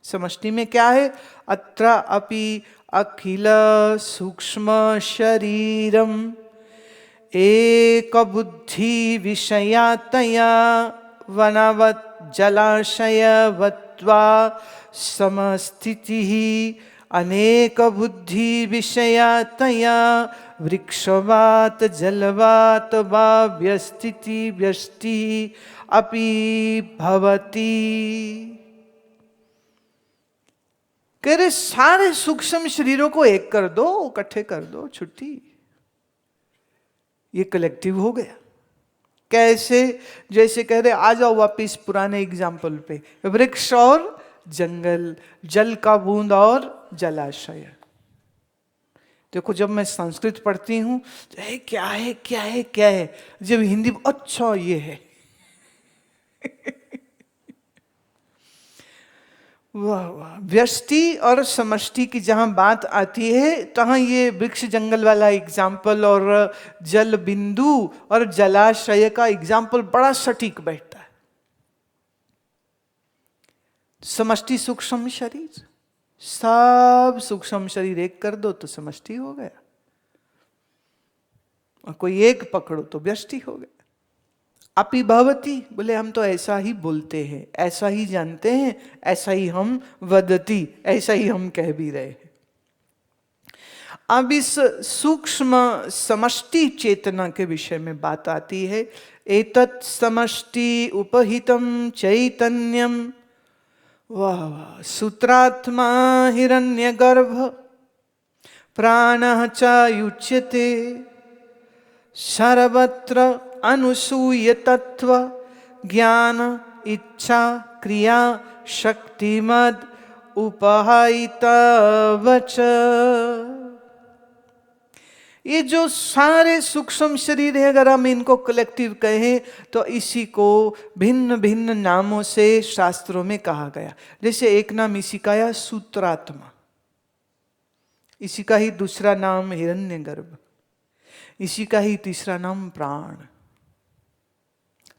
समष्टि में क्या है? अत्र अपि अखिल सूक्ष्म शरीरम एक बुद्धि विषयातया वनवत् जलाशयवत्वा समस्थितिः अनेक बुद्धि विषयातया वृक्षवात जलवात वा व्यस्थिति व्यष्टिः अपि भवति। कह रहे सारे सूक्ष्म शरीरों को एक कर दो, इकट्ठे कर दो, छुट्टी, ये कलेक्टिव हो गया। कैसे? जैसे कह रहे आ जाओ वापिस पुराने एग्जाम्पल पे, वृक्ष और जंगल, जल का बूंद और जलाशय। देखो जब मैं संस्कृत पढ़ती हूं तो क्या है क्या है क्या है, जब हिंदी अच्छा ये है वाह वाह। व्यष्टि और समष्टि की जहां बात आती है तहां ये वृक्ष जंगल वाला एग्जाम्पल और जल बिंदु और जलाशय का एग्जाम्पल बड़ा सटीक बैठता है। समष्टि सूक्ष्म शरीर, सब सूक्ष्म शरीर एक कर दो तो समष्टि हो गया, और कोई एक पकड़ो तो व्यष्टि हो गया। अपि भवति, बोले हम तो ऐसा ही बोलते हैं, ऐसा ही जानते हैं, ऐसा ही हम वदति, ऐसा ही हम कह भी रहे हैं। अब इस सूक्ष्म समष्टि चेतना के विषय में बात आती है। एतत् समष्टि उपहितम चैतन्यम, वाह वाह, सूत्रात्मा हिरण्यगर्भ प्राणः च युच्यते सर्वत्र अनुसूय तत्व ज्ञान इच्छा क्रिया शक्तिमद उपहाइतवच। ये जो सारे सूक्ष्म शरीर है, अगर हम इनको कलेक्टिव कहें तो इसी को भिन्न भिन्न नामों से शास्त्रों में कहा गया। जैसे एक नाम इसी का है सूत्रात्मा, इसी का ही दूसरा नाम हिरण्यगर्भ, इसी का ही तीसरा नाम प्राण।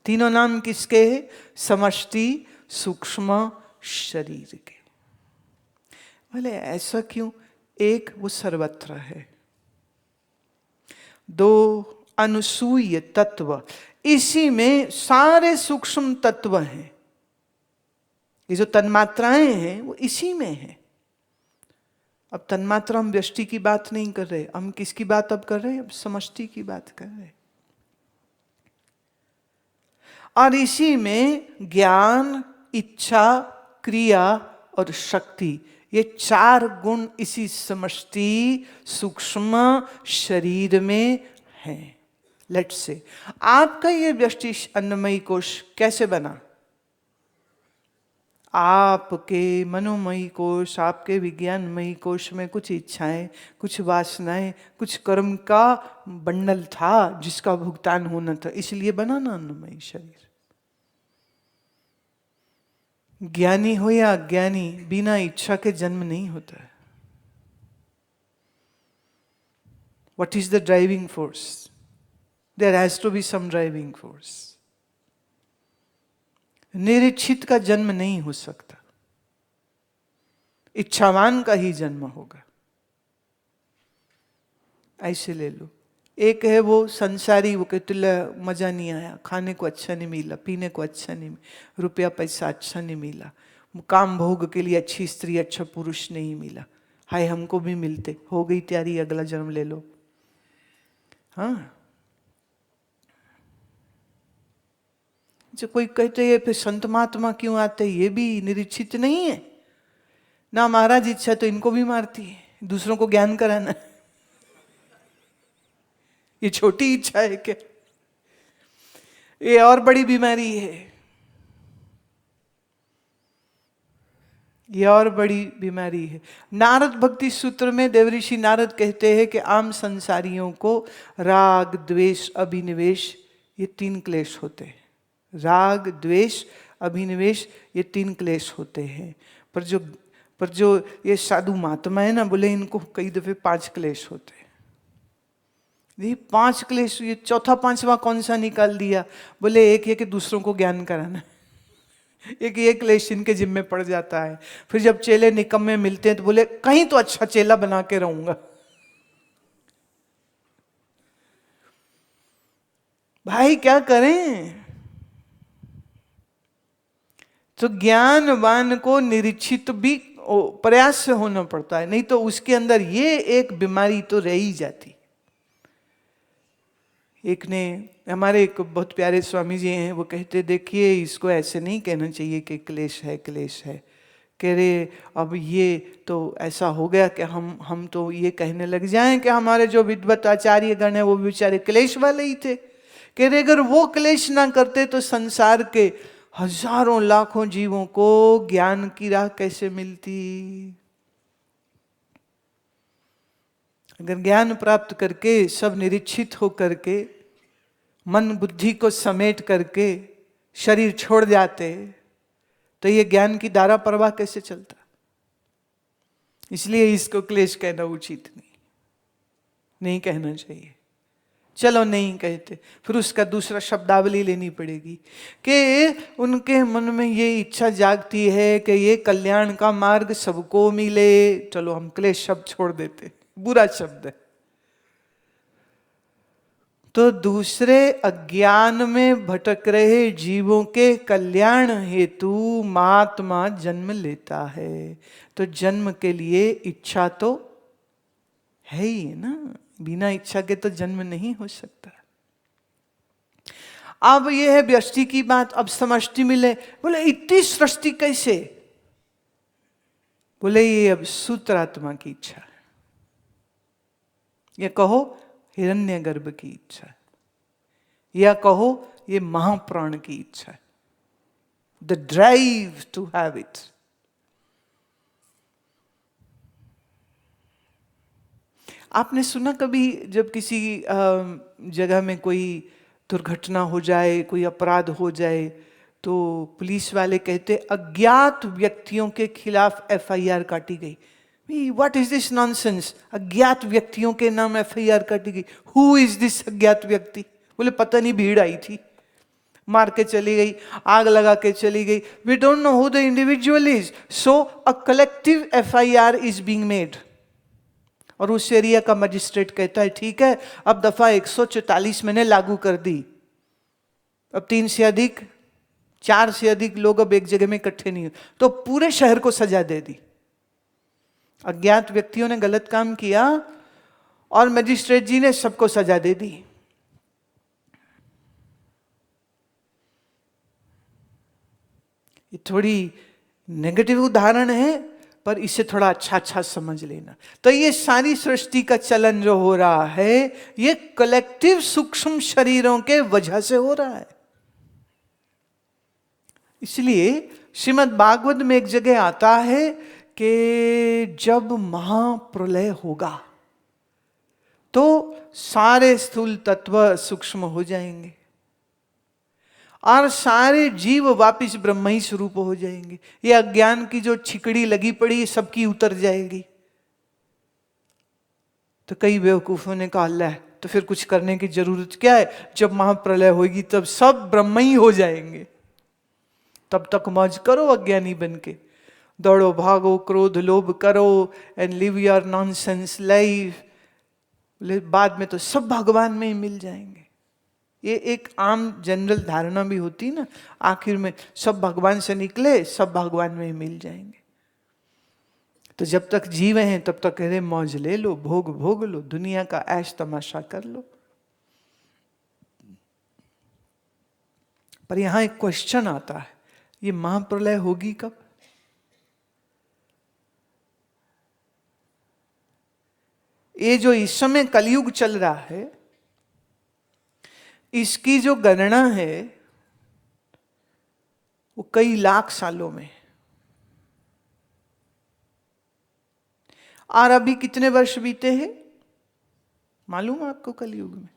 तीनों नाम किसके हैं? समष्टि सूक्ष्म शरीर के। बोले ऐसा क्यों? एक, वो सर्वत्र है। दो, अनुसूय तत्व, इसी में सारे सूक्ष्म तत्व हैं। ये जो तन्मात्राएं हैं वो इसी में है। अब तन्मात्रा, हम व्यष्टि की बात नहीं कर रहे, हम किसकी बात अब कर रहे हैं? अब समष्टि की बात कर रहे हैं। और इसी में ज्ञान, इच्छा, क्रिया और शक्ति, ये चार गुण इसी समष्टि सूक्ष्म शरीर में हैं। लेट्स से आपका ये व्यष्टि अन्नमयी कोश कैसे बना? आपके मनोमयी कोश, आपके विज्ञानमयी कोश में कुछ इच्छाएं, कुछ वासनाएं, कुछ कर्म का बंडल था जिसका भुगतान होना था, इसलिए बना ना अन्नमयी शरीर। ज्ञानी हो या अज्ञानी, बिना इच्छा के जन्म नहीं होता है। What is the driving force? There has to be some driving force. निरीक्षित का जन्म नहीं हो सकता, इच्छावान का ही जन्म होगा। ऐसे ले लो, एक है वो संसारी, वो कहते मजा नहीं आया, खाने को अच्छा नहीं मिला, पीने को अच्छा नहीं मिला, रुपया पैसा अच्छा नहीं मिला, काम भोग के लिए अच्छी स्त्री अच्छा पुरुष नहीं मिला, हाय हमको भी मिलते, हो गई तैयारी, अगला जन्म ले लो। हाँ, जो कोई कहते हैं फिर संत महात्मा क्यों आते, ये भी निरीक्षित नहीं है ना। महाराज इच्छा तो इनको भी मारती है, दूसरों को ज्ञान कराना, ये छोटी इच्छा है क्या? ये और बड़ी बीमारी है, ये और बड़ी बीमारी है। नारद भक्ति सूत्र में देवऋषि नारद कहते हैं कि आम संसारियों को राग द्वेष अभिनिवेश, ये तीन क्लेश होते हैं। राग द्वेष अभिनिवेश, ये तीन क्लेश होते हैं। पर जो ये साधु महात्मा है ना, बोले इनको कई दफे 5 क्लेश होते हैं। ये 5 क्लेश, ये चौथा पांचवा कौन सा निकाल दिया? बोले एक है कि दूसरों को ज्ञान कराना। एक ये क्लेश इनके जिम्मे पड़ जाता है। फिर जब चेले निकम्मे मिलते हैं तो बोले कहीं तो अच्छा चेला बना के रहूंगा। भाई क्या करें? तो ज्ञानवान को निरीक्षित भी प्रयास से होना पड़ता है, नहीं तो उसके अंदर ये एक बीमारी तो रह ही जाती। एक ने, हमारे एक बहुत प्यारे स्वामी जी हैं, वो कहते देखिए इसको ऐसे नहीं कहना चाहिए कि क्लेश है क्लेश है। कह रहे अब ये तो ऐसा हो गया कि हम तो ये कहने लग जाएं कि हमारे जो विद्वत आचार्य गण है वो बेचारे क्लेश वाले ही थे। कह रहे अगर वो क्लेश ना करते तो संसार के हजारों लाखों जीवों को ज्ञान की राह कैसे मिलती। अगर ज्ञान प्राप्त करके सब निरीक्षित हो करके मन बुद्धि को समेट करके शरीर छोड़ जाते तो ये ज्ञान की धारा प्रवाह कैसे चलता। इसलिए इसको क्लेश कहना उचित नहीं कहना चाहिए। चलो नहीं कहते, फिर उसका दूसरा शब्दावली लेनी पड़ेगी कि उनके मन में ये इच्छा जागती है कि ये कल्याण का मार्ग सबको मिले। चलो हम क्लेश शब्द छोड़ देते, बुरा शब्द है। तो दूसरे अज्ञान में भटक रहे जीवों के कल्याण हेतु महात्मा जन्म लेता है। तो जन्म के लिए इच्छा तो है ही ना, बिना इच्छा के तो जन्म नहीं हो सकता। अब यह है व्यष्टि की बात। अब समष्टि मिले, बोले इतनी सृष्टि कैसे? बोले ये अब सूत्रात्मा की इच्छा है, ये कहो हिरण्यगर्भ की इच्छा है, या कहो ये महाप्राण की इच्छा है, the drive to have it. आपने सुना कभी जब किसी जगह में कोई दुर्घटना हो जाए, कोई अपराध हो जाए, तो पुलिस वाले कहते अज्ञात व्यक्तियों के खिलाफ एफआईआर काटी गई। What is this nonsense? अज्ञात व्यक्तियों के नाम एफआईआर काटी गई। हु इज दिस अज्ञात व्यक्ति? बोले पता नहीं, भीड़ आई थी, मार के चली गई, आग लगा के चली गई। We don't know who the individual is, so a collective FIR is being made. और उस एरिया का मजिस्ट्रेट कहता है ठीक है, अब दफा 144 मैंने लागू कर दी, अब 3 से अधिक 4 से अधिक लोग अब एक जगह में इकट्ठे नहीं हो, तो पूरे शहर को सजा दे दी। अज्ञात व्यक्तियों ने गलत काम किया और मजिस्ट्रेट जी ने सबको सजा दे दी। ये थोड़ी नेगेटिव उदाहरण है, पर इसे थोड़ा अच्छा समझ लेना। तो ये सारी सृष्टि का चलन जो हो रहा है, ये कलेक्टिव सूक्ष्म शरीरों के वजह से हो रहा है। इसलिए श्रीमद् भागवत में एक जगह आता है कि जब महाप्रलय होगा तो सारे स्थूल तत्व सूक्ष्म हो जाएंगे और सारे जीव वापिस ब्रह्म ही स्वरूप हो जाएंगे। ये अज्ञान की जो छिकड़ी लगी पड़ी सबकी उतर जाएगी। तो कई बेवकूफों ने कहा अल्लाह तो फिर कुछ करने की जरूरत क्या है, जब महाप्रलय होगी तब सब ब्रह्म ही हो जाएंगे, तब तक मौज करो अज्ञानी बनके, दौड़ो भागो क्रोध लोभ करो and live your nonsense life, बाद में तो सब भगवान में ही मिल जाएंगे। ये एक आम जनरल धारणा भी होती ना, आखिर में सब भगवान से निकले, सब भगवान में ही मिल जाएंगे। तो जब तक जीवे हैं तब तक कह रहे मौज ले लो, भोग भोग लो, दुनिया का ऐश तमाशा कर लो। पर यहां एक क्वेश्चन आता है, ये महाप्रलय होगी कब? ये जो इस समय कलयुग चल रहा है, इसकी जो गणना है वो कई लाख सालों में। और अभी कितने वर्ष बीते हैं मालूम आपको कलयुग में?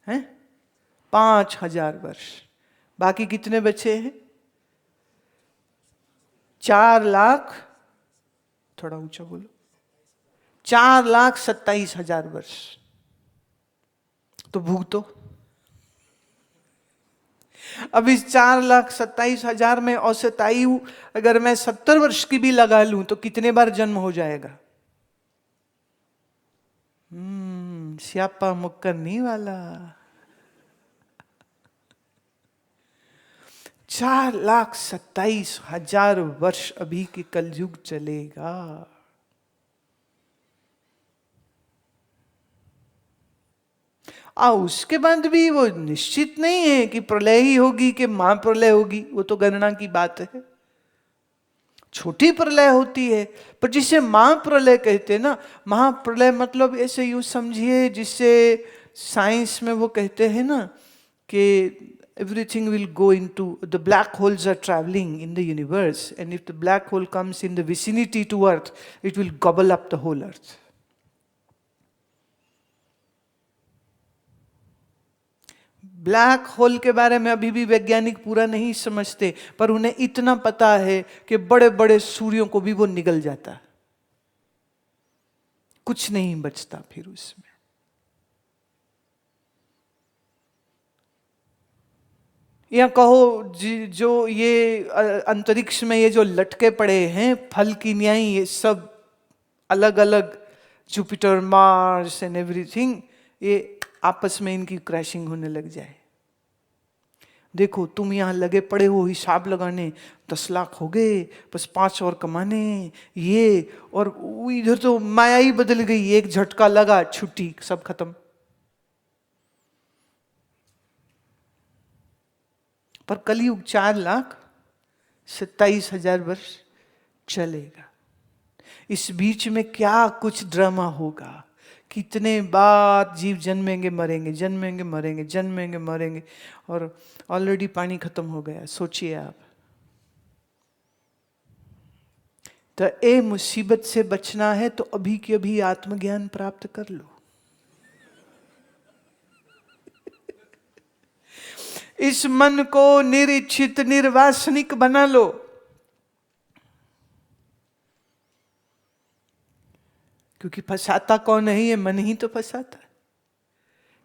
हैं 5000 वर्ष। बाकी कितने बचे हैं? 4 लाख, थोड़ा ऊंचा बोलो, 4,27,000 वर्ष। तो भूगतो। अब इस 4,27,000 में औसत आयु अगर मैं 70 वर्ष की भी लगा लूं तो कितने बार जन्म हो जाएगा? स्यापा मुक्कर नहीं वाला। 4,27,000 वर्ष अभी के कलयुग चलेगा। उसके बाद भी वो निश्चित नहीं है कि प्रलय ही होगी कि महाप्रलय होगी, वो तो गणना की बात है। छोटी प्रलय होती है, पर जिसे महाप्रलय कहते हैं ना, महाप्रलय मतलब ऐसे यूं समझिए जिससे साइंस में वो कहते हैं ना कि everything will go into the black holes are traveling in the universe and if the black hole comes in the vicinity to earth it will gobble up the whole earth. Black hole के बारे में अभी भी वैज्ञानिक पूरा नहीं समझते, पर उन्हें इतना पता है कि बड़े बड़े सूर्यों को भी वो निगल जाता, कुछ नहीं बचता फिर उसमें। या कहो जो ये अंतरिक्ष में ये जो लटके पड़े हैं फल की न्याय, ये सब अलग अलग जुपिटर, मार्स एंड एवरीथिंग, ये आपस में इनकी क्रैशिंग होने लग जाए। देखो तुम यहां लगे पड़े हो हिसाब लगाने, 10 लाख हो गए, बस 5 और कमाने, ये और इधर तो माया ही बदल गई, एक झटका लगा, छुट्टी, सब खत्म। पर कलयुग 4,27,000 वर्ष चलेगा। इस बीच में क्या कुछ ड्रामा होगा, कितने बार जीव जन्मेंगे मरेंगे, जन्मेंगे मरेंगे, जन्मेंगे मरेंगे, और ऑलरेडी पानी खत्म हो गया। सोचिए आप। तो ए मुसीबत से बचना है तो अभी के अभी आत्मज्ञान प्राप्त कर लो। इस मन को निरिच्छित निर्वासनिक बना लो। क्योंकि फंसाता कौन है? ये मन ही तो फंसाता है।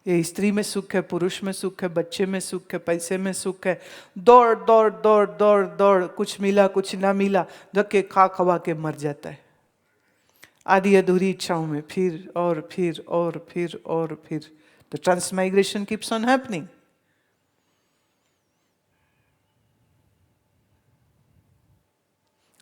ये स्त्री में सुख है, पुरुष में सुख है, बच्चे में सुख है, पैसे में सुख है, दौड़ दौड़ दौड़ दौड़ दौड़, कुछ मिला कुछ ना मिला, धक्के खा खवा के मर जाता है आधी अधूरी इच्छाओं में, फिर और फिर और फिर और फिर। The transmigration keeps on happening.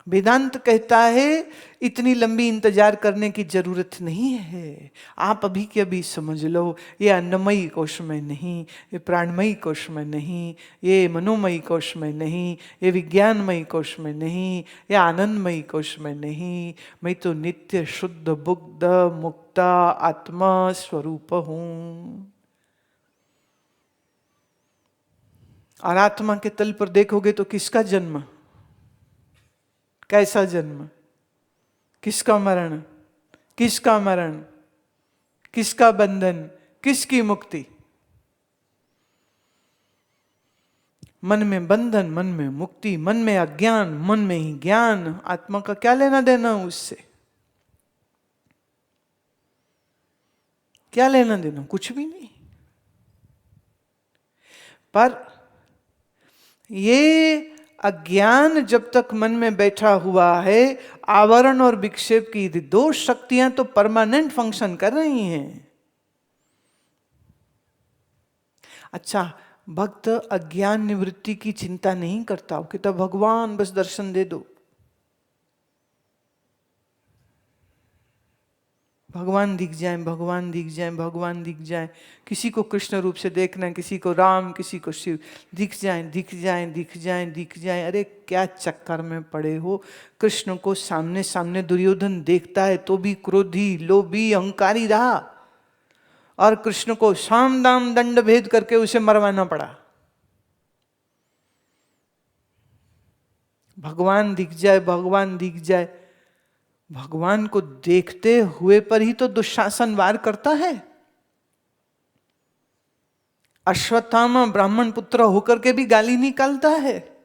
Vedanta कहता है इतनी लंबी इंतजार करने की जरूरत नहीं है, आप अभी के अभी समझ लो। ये अन्नमयी कोश में नहीं, ये प्राणमयी कोश में नहीं, ये मनोमयी कोश में नहीं, ये विज्ञानमयी कोश में नहीं, ये आनंदमयी कोश में नहीं। मैं तो नित्य शुद्ध बुद्ध मुक्ता आत्मा स्वरूप हूं। और आत्मा के तल पर देखोगे तो किसका जन्म, कैसा जन्म, किसका मरण, किसका मरण, किसका बंधन, किसकी मुक्ति? मन में बंधन, मन में मुक्ति, मन में अज्ञान, मन में ही ज्ञान। आत्मा का क्या लेना देना उससे? क्या लेना देना? कुछ भी नहीं। पर ये अज्ञान जब तक मन में बैठा हुआ है, आवरण और विक्षेप की दो शक्तियां तो परमानेंट फंक्शन कर रही हैं। अच्छा, भक्त अज्ञान निवृत्ति की चिंता नहीं करता, वो कहता भगवान बस दर्शन दे दो, भगवान दिख जाए, भगवान दिख जाए, भगवान दिख जाए। किसी को कृष्ण रूप से देखना है, किसी को राम, किसी को शिव, दिख जाए दिख जाए दिख जाए दिख जाए। अरे क्या चक्कर में पड़े हो? कृष्ण को सामने सामने दुर्योधन देखता है तो भी क्रोधी, लोभी, अहंकारी रहा, और कृष्ण को साम दाम दंड भेद करके उसे मरवाना पड़ा। भगवान दिख जाए, भगवान दिख जाए। भगवान को देखते हुए पर ही तो दुशासन वार करता है। अश्वत्थामा ब्राह्मण पुत्र होकर के भी गाली निकालता है।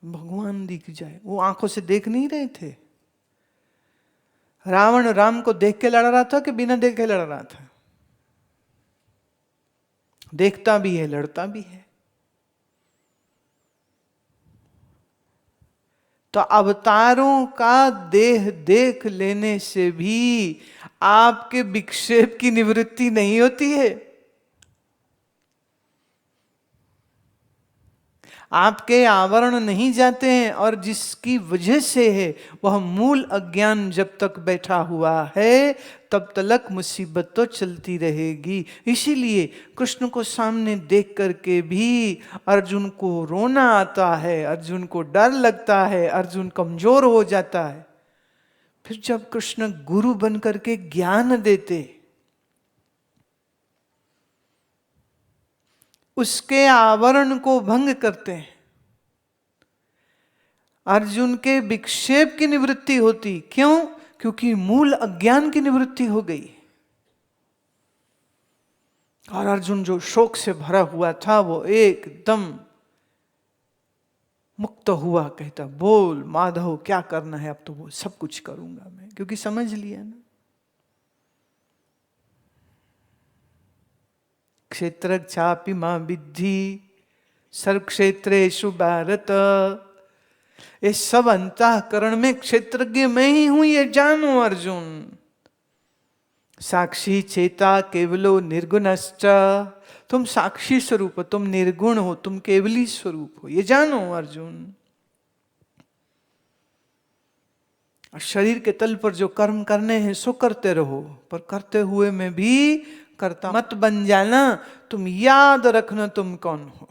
भगवान दिख जाए, वो आंखों से देख नहीं रहे थे। रावण राम को देख के लड़ रहा था कि बिना देखे लड़ रहा था? देखता भी है, लड़ता भी है। तो अवतारों का देह देख लेने से भी आपके विक्षेप की निवृत्ति नहीं होती है। आपके आवरण नहीं जाते हैं, और जिसकी वजह से है वह मूल अज्ञान जब तक बैठा हुआ है तब तक मुसीबत तो चलती रहेगी। इसीलिए कृष्ण को सामने देख करके भी अर्जुन को रोना आता है, अर्जुन को डर लगता है, अर्जुन कमजोर हो जाता है। फिर जब कृष्ण गुरु बन करके ज्ञान देते, उसके आवरण को भंग करते हैं, अर्जुन के विक्षेप की निवृत्ति होती। क्यों? क्योंकि मूल अज्ञान की निवृत्ति हो गई। और अर्जुन जो शोक से भरा हुआ था वो एकदम मुक्त हुआ, कहता बोल माधव क्या करना है, अब तो वो सब कुछ करूंगा मैं, क्योंकि समझ लिया ना। क्षेत्र चापि मां विद्धि सर्व क्षेत्रेषु भारत, ये सब अंतःकरण में क्षेत्रज्ञ मैं ही हूं, ये जानो अर्जुन। साक्षी चेता केवलो निर्गुणश्च, तुम साक्षी स्वरूप हो, तुम निर्गुण हो, तुम केवली स्वरूप हो, ये जानो अर्जुन। शरीर के तल पर जो कर्म करने हैं सो करते रहो, पर करते हुए में भी कर्ता मत बन जाना। तुम याद रखना तुम कौन हो।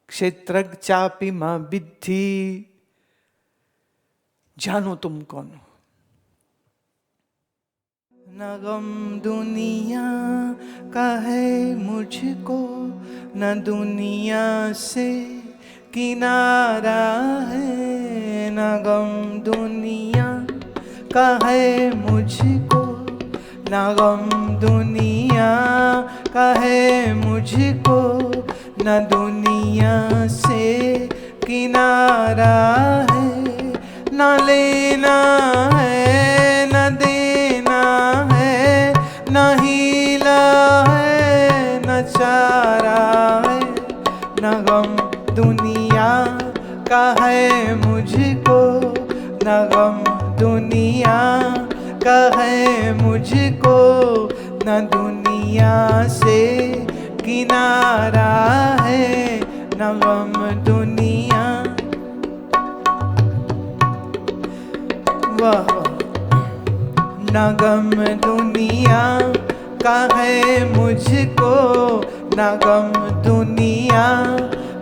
क्षेत्रज्ञ चापि मां विद्धि, जानो तुम कौन हो। न गम दुनिया का है मुझको, न दुनिया से किनारा है। न गम दुनिया का है मुझको, न गम दुनिया का है मुझको, न दुनिया से किनारा है। न लेना है न देना है, न हीला है न चारा है। न गम दुनिया का है मुझको, न गम दुनिया का है मुझको, न दुनिया से किनारा है। न गम दुनिया, वाह, न गम दुनिया का है मुझको, न गम दुनिया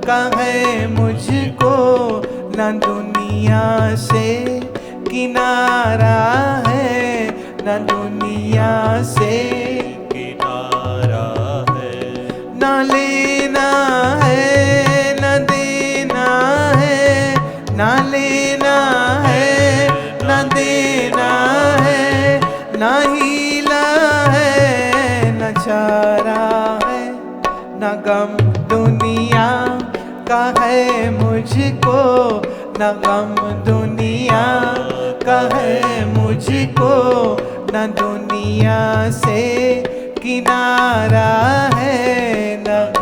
का है मुझको, न दुनिया से किनारा है। न दुनिया से किनारा है। न लेना है न देना है, न लेना है न देना है, न हीला है न चारा है। न गम दुनिया का है मुझको, न गम दुनिया का है मुझको, न दुनिया से किनारा है। न